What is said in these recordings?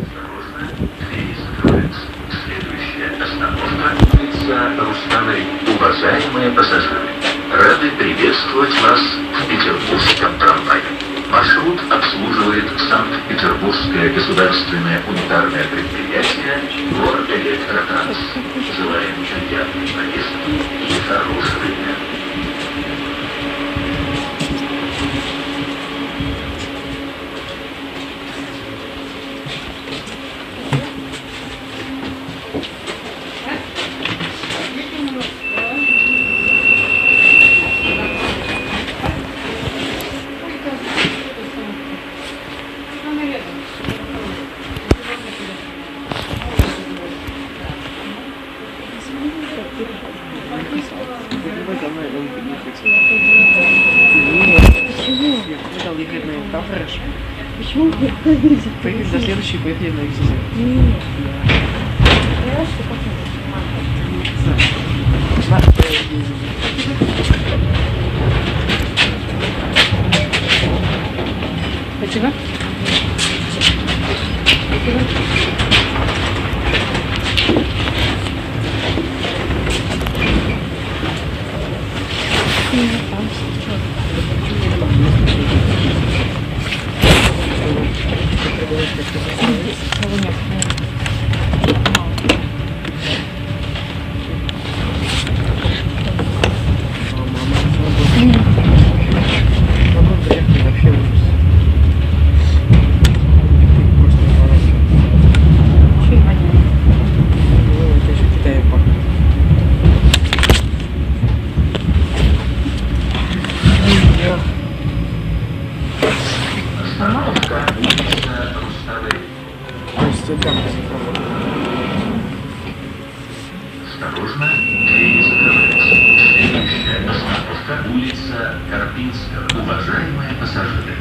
Осторожно, двери закроются. Следующая остановка — улица Руставель. Уважаемые пассажиры, рады приветствовать вас в Петербургском трамвае. Маршрут обслуживает Санкт-Петербургское государственное унитарное предприятие «Горэлектротранс». Желаем приятной поездки и хорошего дня. Почему? Поехали за следующий, поехали на экзамен. Нет. Я что Почему? Осторожно, двери закрываются. Следующая остановка — улица Карпинского. Уважаемые пассажиры,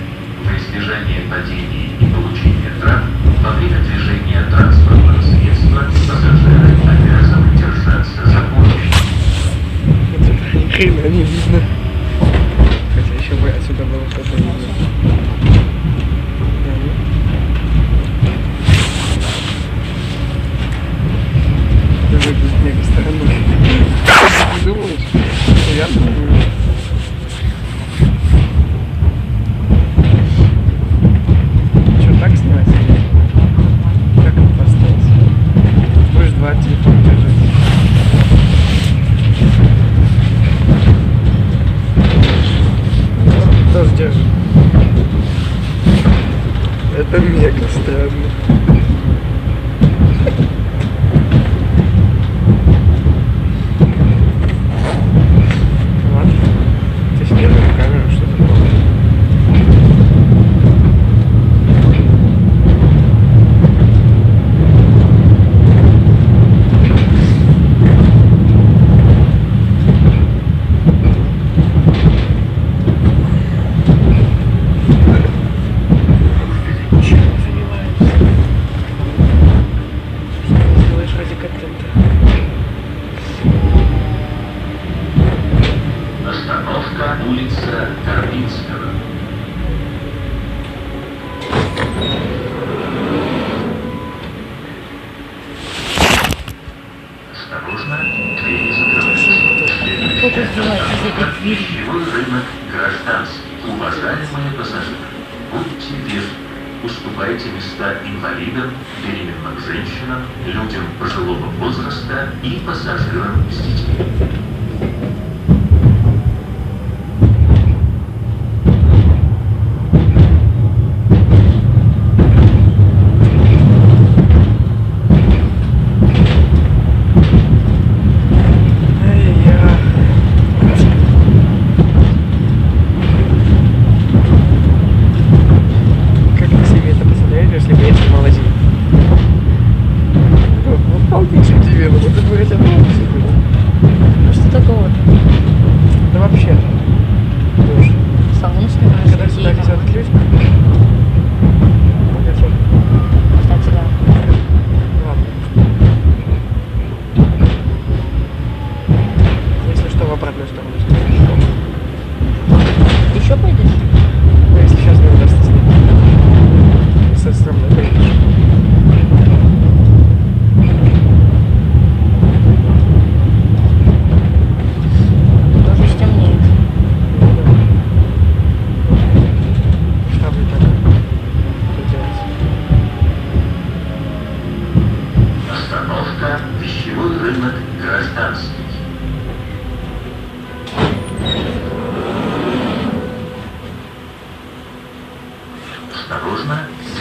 во избежание падений и получения травм во время движения транспортного средства пассажиры обязаны держаться за поручень. Ни хрена не видно. Хотя еще бы отсюда было что-то видно. Выглядит мега стороной. Ты думаешь? Я думаю. Что, так снимать? Как это поставить? Будешь два телефона держать. Тоже держит. Это мега странно. Остановка — улица Карпинского. Осторожно, двери закрываются. Пищевой рынок гражданский. Уважаемые пассажиры, будьте вежливы. Уступайте места инвалидам, беременным женщинам, людям пожилого возраста и пассажирам с детьми. Вот это, блядь, оно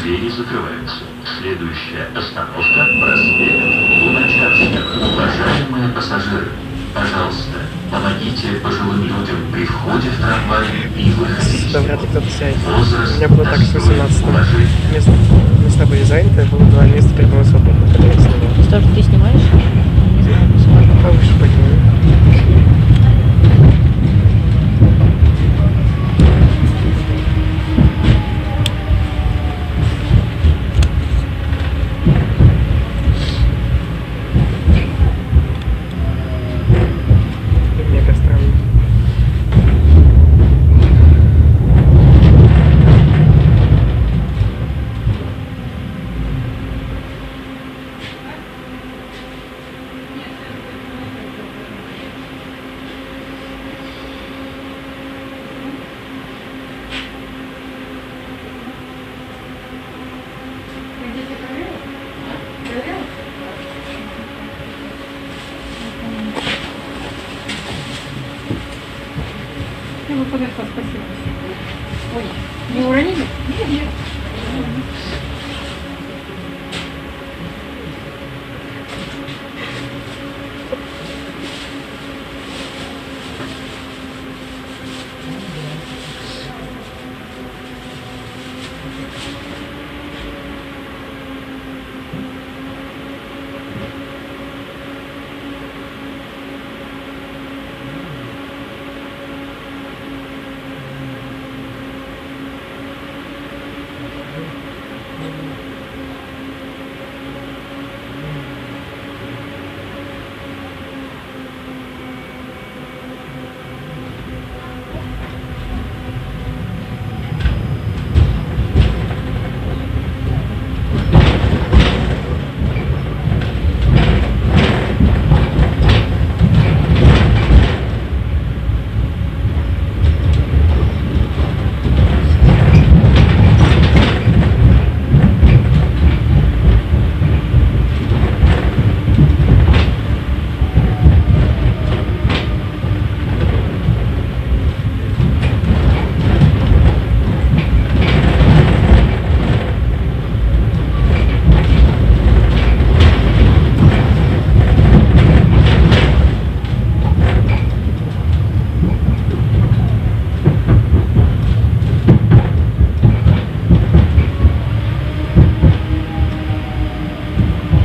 двери закрываются. Следующая остановка – проспект Луначарского. Уважаемые пассажиры, пожалуйста, помогите пожилым людям при входе в трамвай и выходе. Сюда вряд ли кто-то сядет. Возраст, У меня было так с 18 уважение. места были заняты, было 2 места, 3 было свободно, когда я снимал. Что же ты снимаешь? Не знаю, посмотрим. Повыше подниму. Мега странно. Я бы подошла, спасибо. Ой, не уронили? Нет, нет.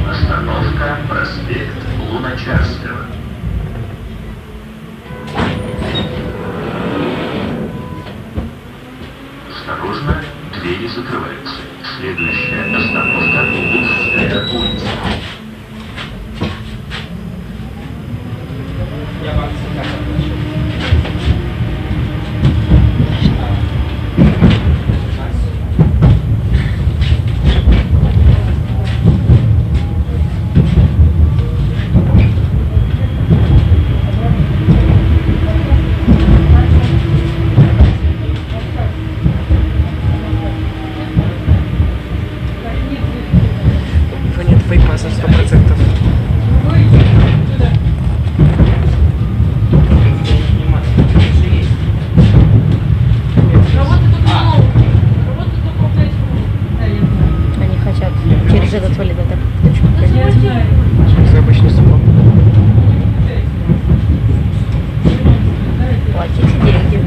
Остановка проспект Луначарского. Осторожно, двери закрываются. Следующая остановка Лужская улица. Я вам всегда заплачу. Нет вейпаса 100%. Они хотят через этот валидатор точку проверить. За обычный сумму. Платите деньги.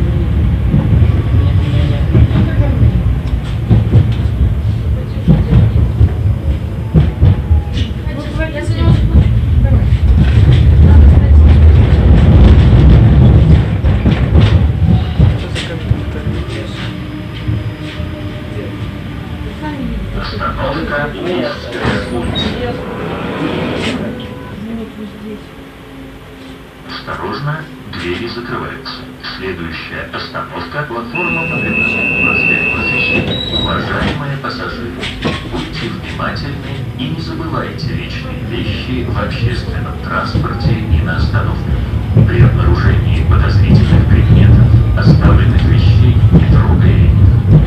Что за компьютер? Остановка Лужская улица. Осторожно, двери закрываются. Следующая остановка – платформа Победа. Проспект Просвещения. Уважаемые пассажиры, будьте внимательны и не забывайте личные вещи в общественном транспорте и на остановках. При обнаружении подозрительных предметов, оставленных вещей, не трогая их.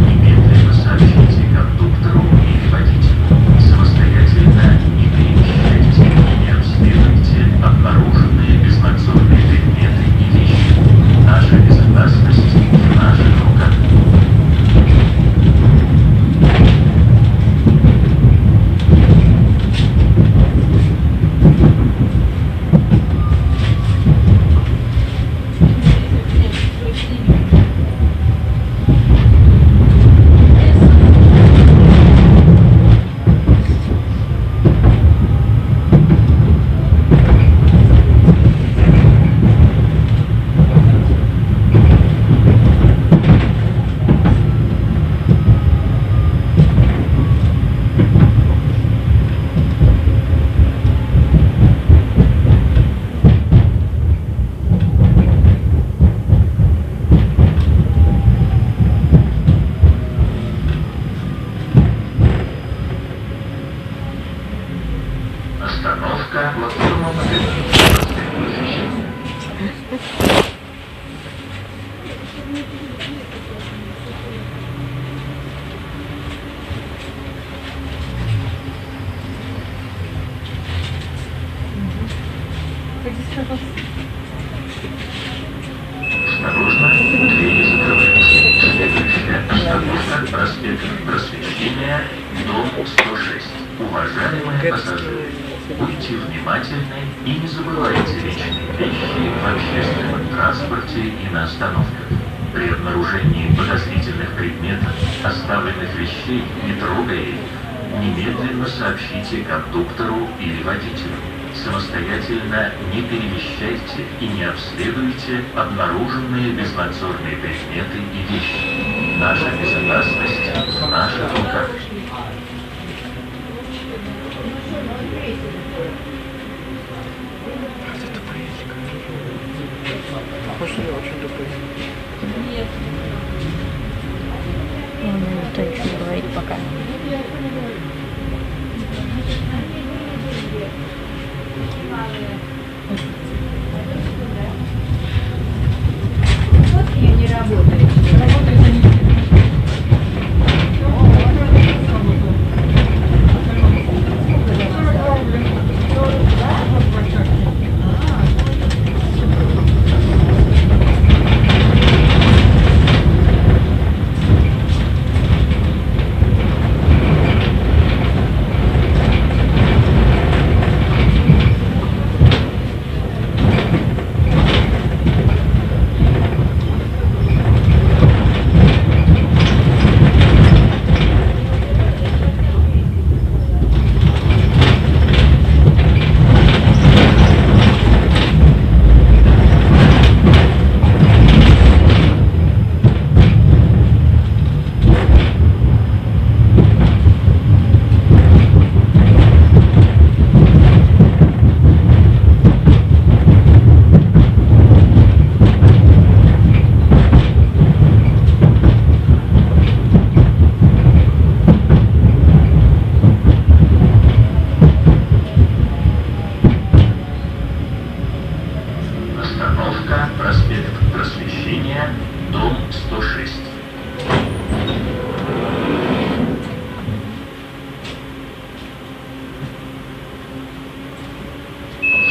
Немедленно сообщите кондуктору или водителю. Самостоятельно не перемещайте, не обследуйте обнаруженные безнадзорные предметы и вещи. Наша безопасность в наших руках. Осторожно, двери закрываются. Следующая остановка — проспект Просвещения, дом 106. Уважаемые пассажиры, будьте внимательны и не забывайте личные вещи в общественном транспорте и на остановках. При обнаружении подозрительных предметов, оставленных вещей, не трогая их, немедленно сообщите кондуктору или водителю. Самостоятельно не перемещайте и не обследуйте обнаруженные безнадзорные предметы и вещи. Наша безопасность в наших руках. Это тупоедик. Похоже, я очень тупой. Ну, никто ничего не говорит пока. Не работает. Работает они. Остановка проспект Просвещения, дом 106.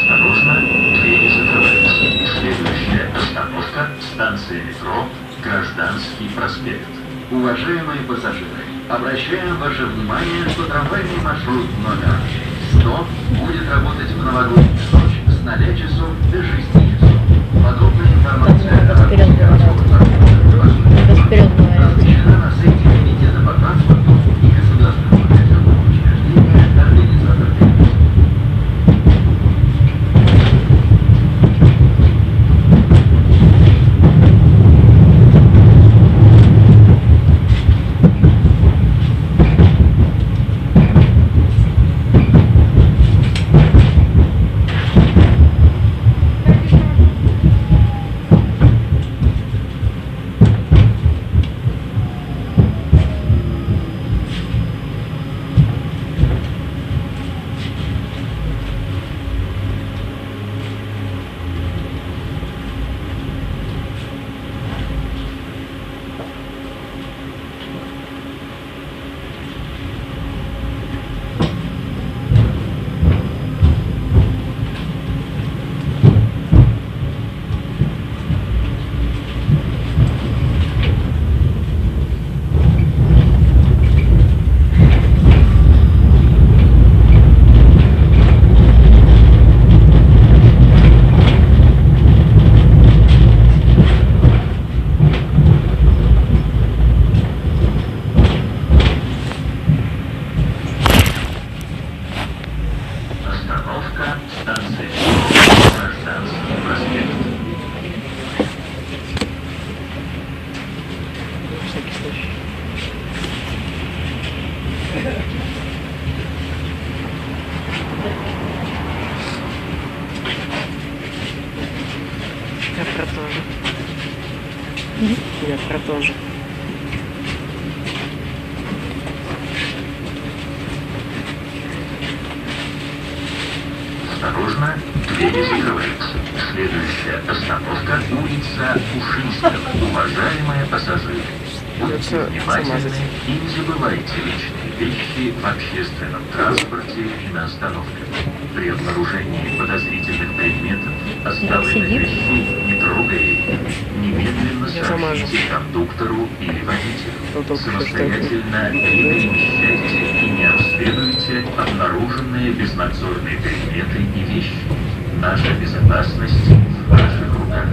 Осторожно, двери закрываются. Следующая остановка — станция метро Гражданский проспект. Уважаемые пассажиры, обращаем ваше внимание, что трамвайный маршрут номер 100 будет работать в новогоднюю ночь с 0 часов до 6 часов. Подробная информация о работе городского транспорта размещена на сайте Комитета по транспорту и государственного авиационного учреждения «Организатор перевозки». Остановка станция метро Гражданский проспект. Всякий случай. Я про то же. Я про то же. Осторожно, двери закрываются. Следующая остановка — улица Ушинского. Уважаемые пассажиры, будьте Придется внимательны замазать. и не забывайте личные вещи в общественном транспорте и на остановках. При обнаружении подозрительных предметов, оставленных вещей, не трогая их, немедленно сообщите кондуктору или водителю. Самостоятельно не перемещайте и не обследуйте обнаруженные безнадзорные предметы и вещи. Наша безопасность в ваших руках.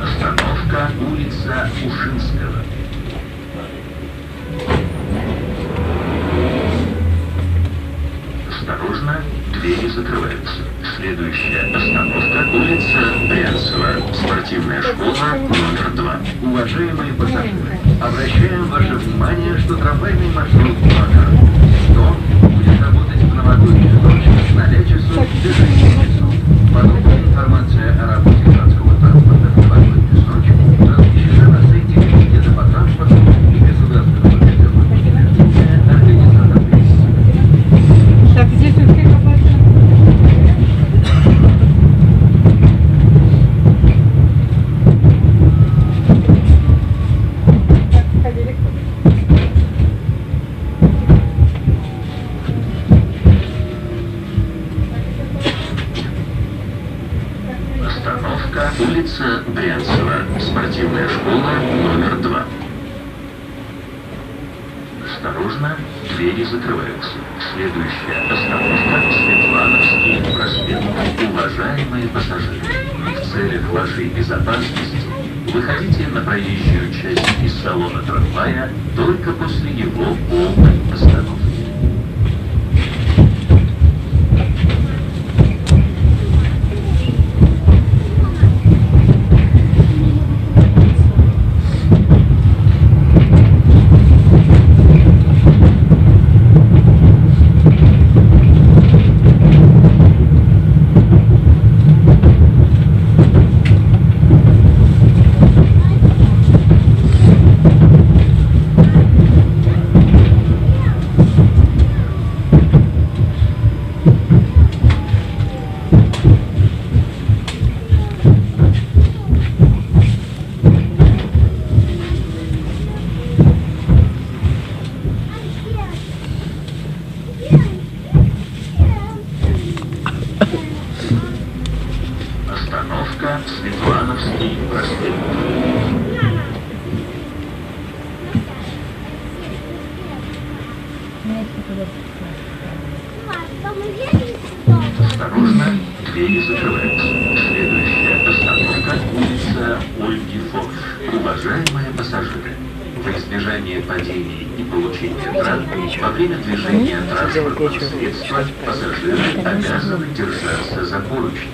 Остановка улица Ушинского. Осторожно, двери закрываются. Следующая остановка улица Брянцева. Спортивная школа номер 2. Уважаемые пассажиры, обращаем ваше внимание, что трамвайный маршрут номер 100 будет работать в новогоднюю ночь с 0 часов до 6 часов. Подробная информация о работе городского транспорта в новогоднюю ночь размещена на сайте Комитета по транспорту и государственного бюджетного учреждения организатор рейса. Так, здесь у всех оплачено. Так, ходили. Остановка улица Брянцева. Спортивная школа номер 2. Осторожно, двери закрываются. Следующая остановка Светлановский проспект. Уважаемые пассажиры, в целях вашей безопасности выходите на проезжую часть из салона трамвая только после его полной остановки. Остановка Светлановский проспект. Осторожно, двери закрываются. Следующая остановка улица Ольги Форш. Уважаемые пассажиры, во избежание падений и получения травм во время движения транспортного средства пассажиры обязаны держаться за поручни.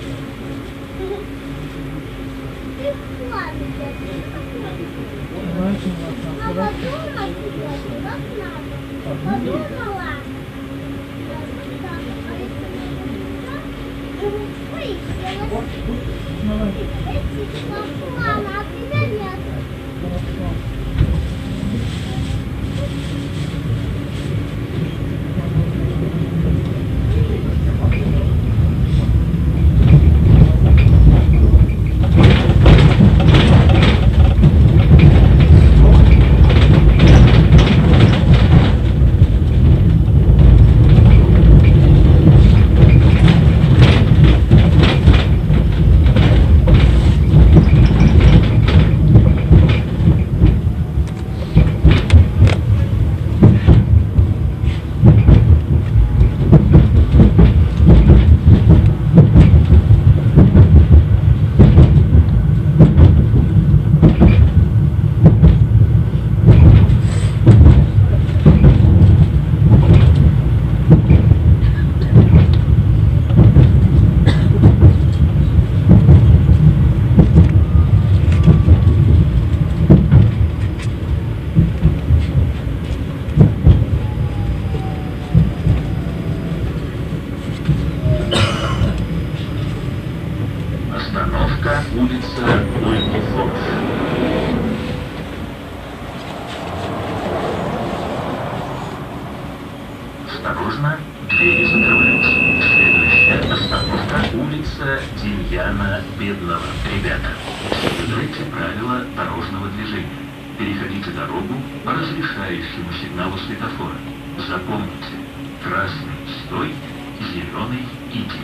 улица Ольги Фокс. Осторожно, двери закрываются. Следующая остановка улица Демьяна Бедного. Ребята, соблюдайте правила дорожного движения. Переходите дорогу по разрешающему сигналу светофора. Запомните, красный — стой, зеленый — иди.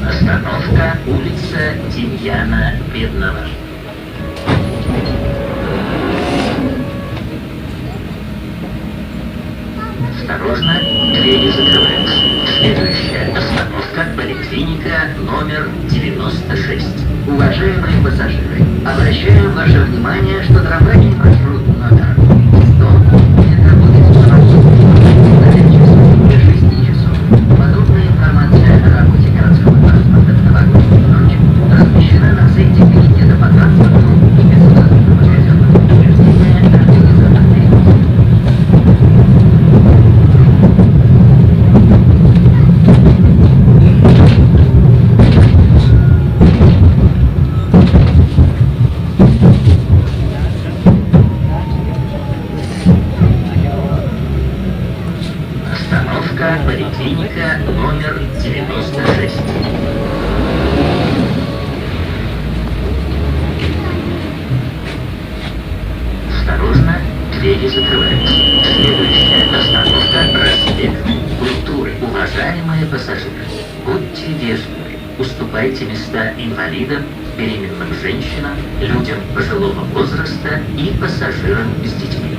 Остановка улица Демьяна Бедного. Осторожно, двери закрываются. Следующая остановка — поликлиника номер 96. Уважаемые пассажиры, обращаем ваше внимание, что трамвайный маршрут номер 100 будет работать в новогоднюю ночь с 6 часов. Подробная информация о работе городского транспорта в новогоднюю ночь размещена на сайте Комитета по транспорту и государственного казенного учреждения организатора перевозки. Остановка поликлиника номер 96. Осторожно, двери закрываются. Следующая остановка — проспект Культуры. Уважаемые пассажиры, будьте вежливы, уступайте места инвалидам, беременным женщинам, людям пожилого возраста и пассажирам с детьми.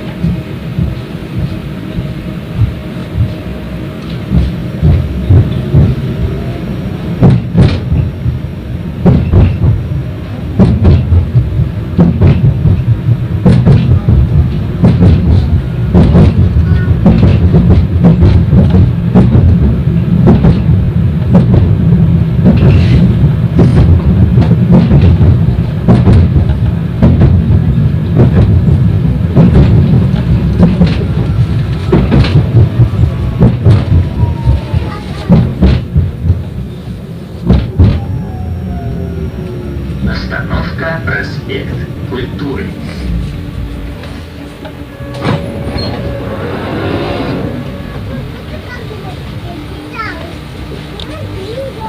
Остановка проспект Культуры.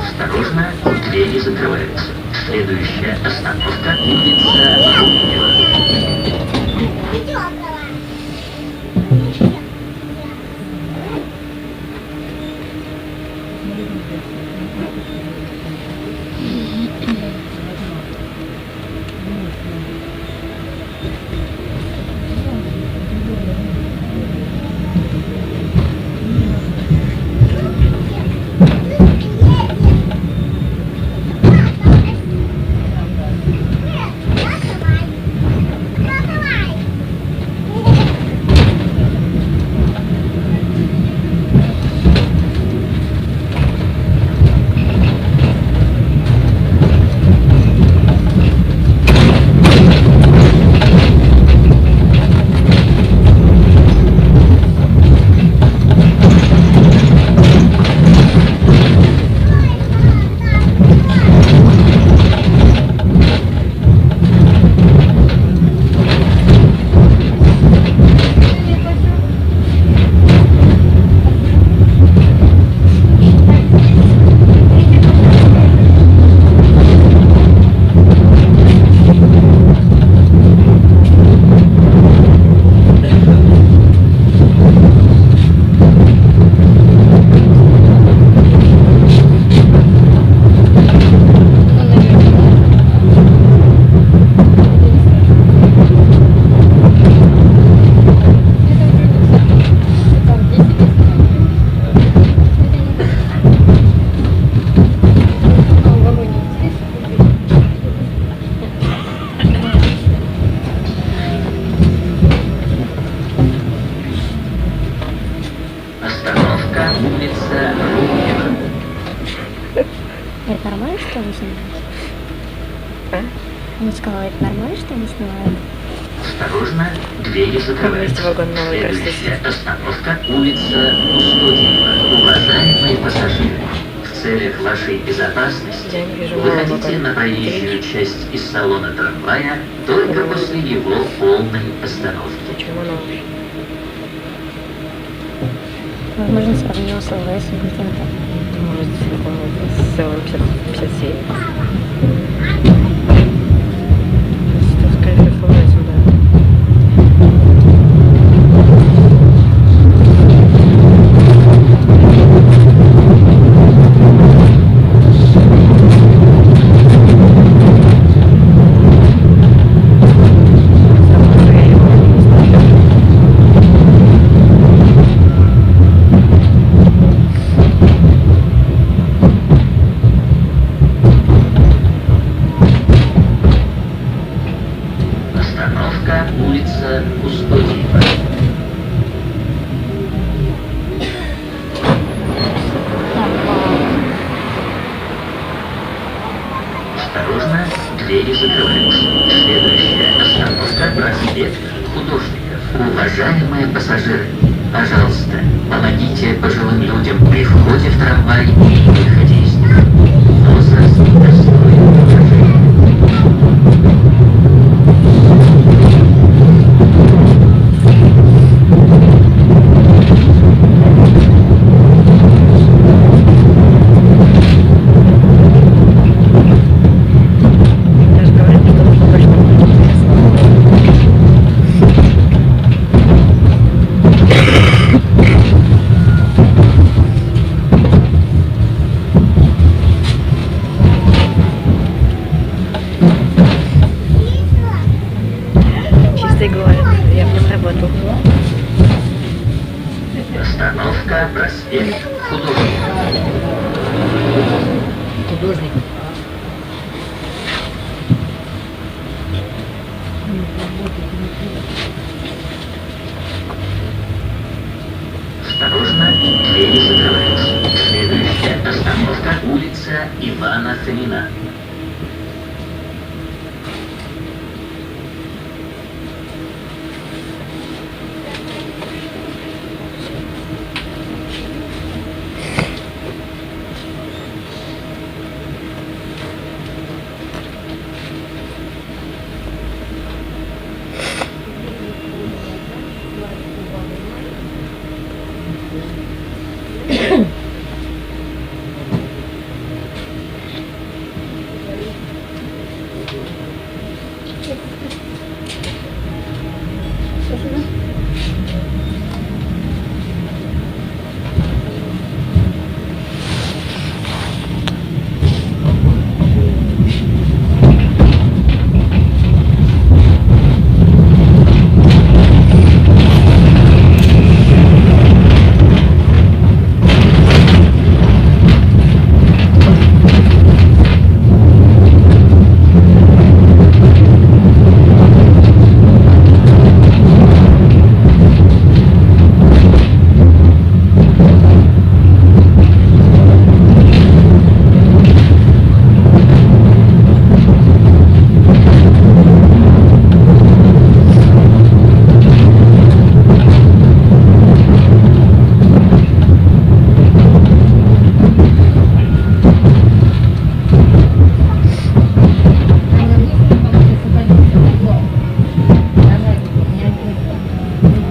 Осторожно, двери закрываются. Следующая остановка — улица Руднева. что они снимают? А? Он сказал, это нормально, что они снимают? Осторожно, двери закрываются. вагон новый, Следующая остановка – улица Кустодиева. Уважаемые пассажиры, в целях вашей безопасности Я не вижу выходите вагон. на проезжую часть из салона трамвая только после его полной остановки. Почему новый? Возможно, сравнил с ЛВС и каким-то. Может, с целым 57. Что скорее всего, да. Остановка – улица Кустодиева. Осторожно, двери закрываются. Следующая остановка – проспект Художников. Уважаемые пассажиры, пожалуйста, помогите пожилым людям при входе в трамвай и выходе из них. Возраст достоин уважения. Я же говорю, что это пока что чистый город. Я в нем работал. Остановка проспект Художников. Художник. Осторожно, двери закрываются. Следующая остановка – улица Ивана Фомина.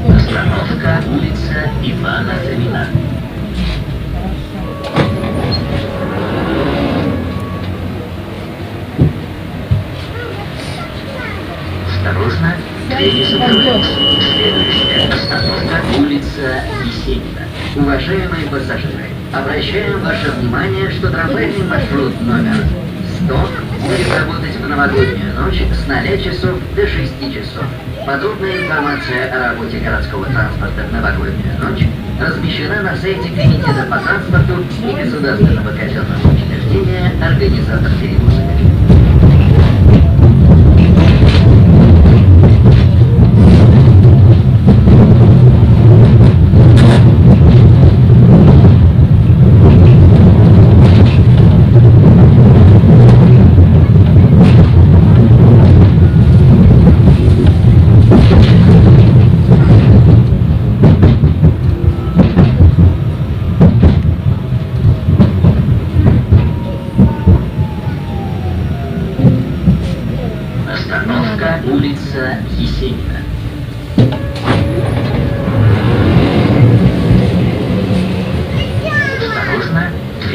Остановка – улица Ивана Фомина. Осторожно, двери закрываются. Следующая остановка – улица Есенина. Уважаемые пассажиры, обращаем ваше внимание, что трамвайный маршрут номер 100 будет работать в новогоднюю ночь с 0 часов до 6 часов. Подробная информация о работе городского транспорта в новогоднюю ночь размещена на сайте Комитета по транспорту и государственного казенного учреждения «Организатор перевозок».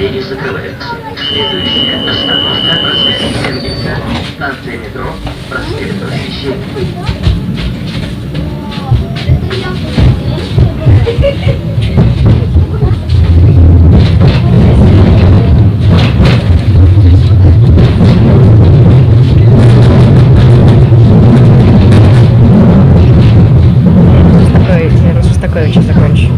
двери закрываются. Следующая остановка — Просветительница. Станция метро Проспект Просвещения. Я Шостаковича закончу.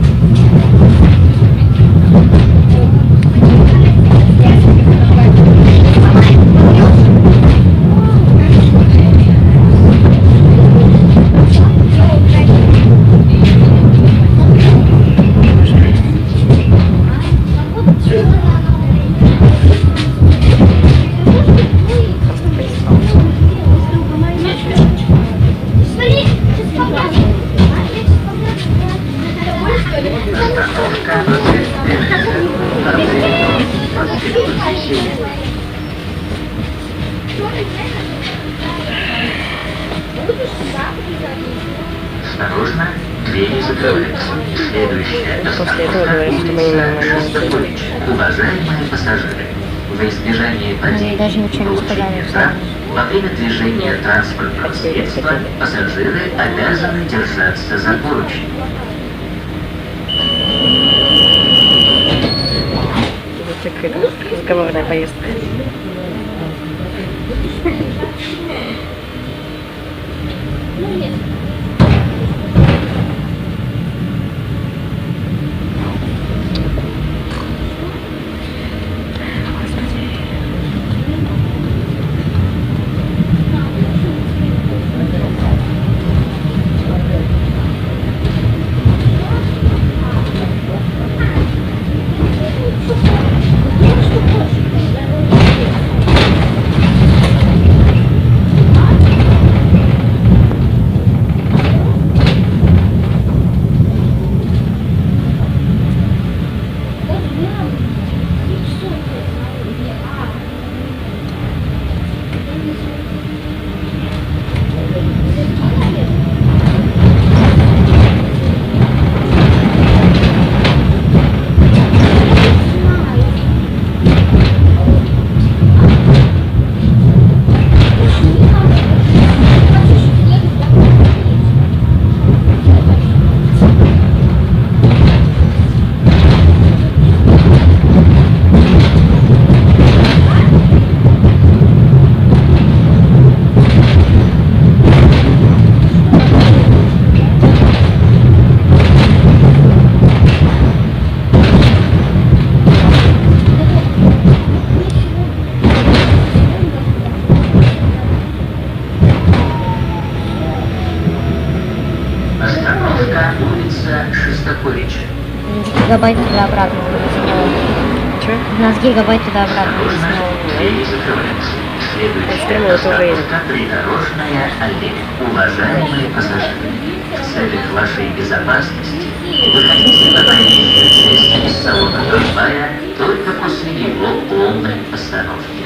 Остановка Просветительница. Станция метро Проспект Просвещения. Осторожно, двери закрываются. Следующая После этого говорят, что мы не улица можем. Шостакович. Уважаемые пассажиры, во избежание падений даже ничего не и сказали, получения что травм, во время движения транспортного средства пассажиры обязаны держаться за поручни. Это какая-то разговорная поездка. Остановка улица Шостаковича. Гигабайт туда-обратно. Че? 12 гигабайт туда-обратно. Осторожно, двери закрываются. Следующая Экстремалы тоже едут. остановка Придорожная аллея. Уважаемые пассажиры, в целях вашей безопасности выходите на проезжую часть из салона трамвая только после его полной остановки.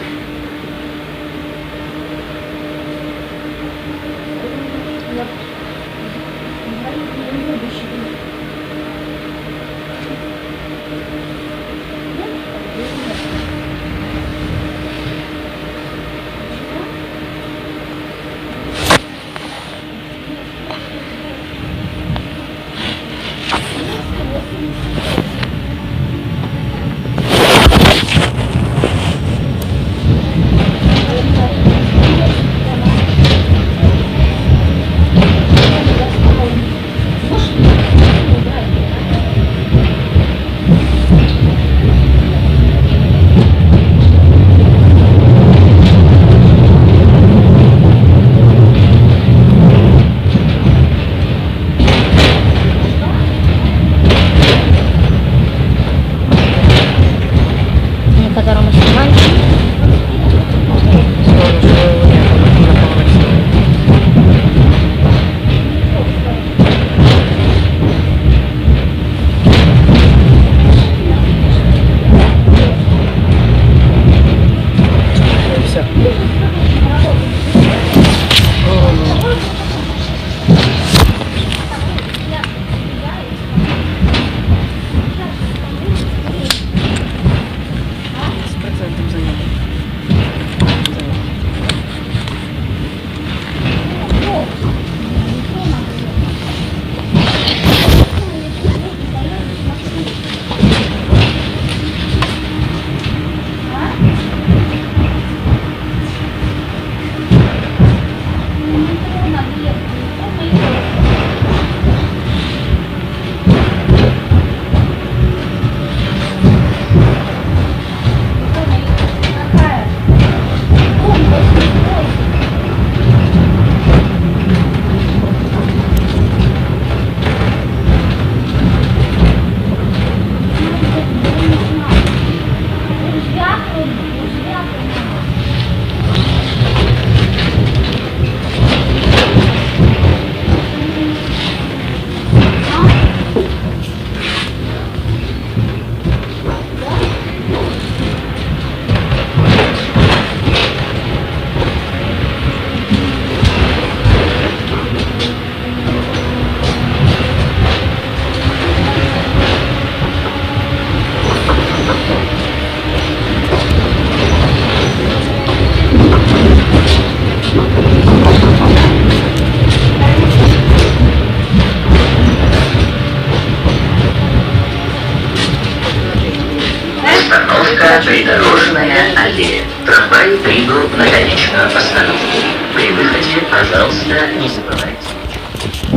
придорожная аллея. Трамвай прибыл на конечную остановку. При выходе, пожалуйста, не забывайте.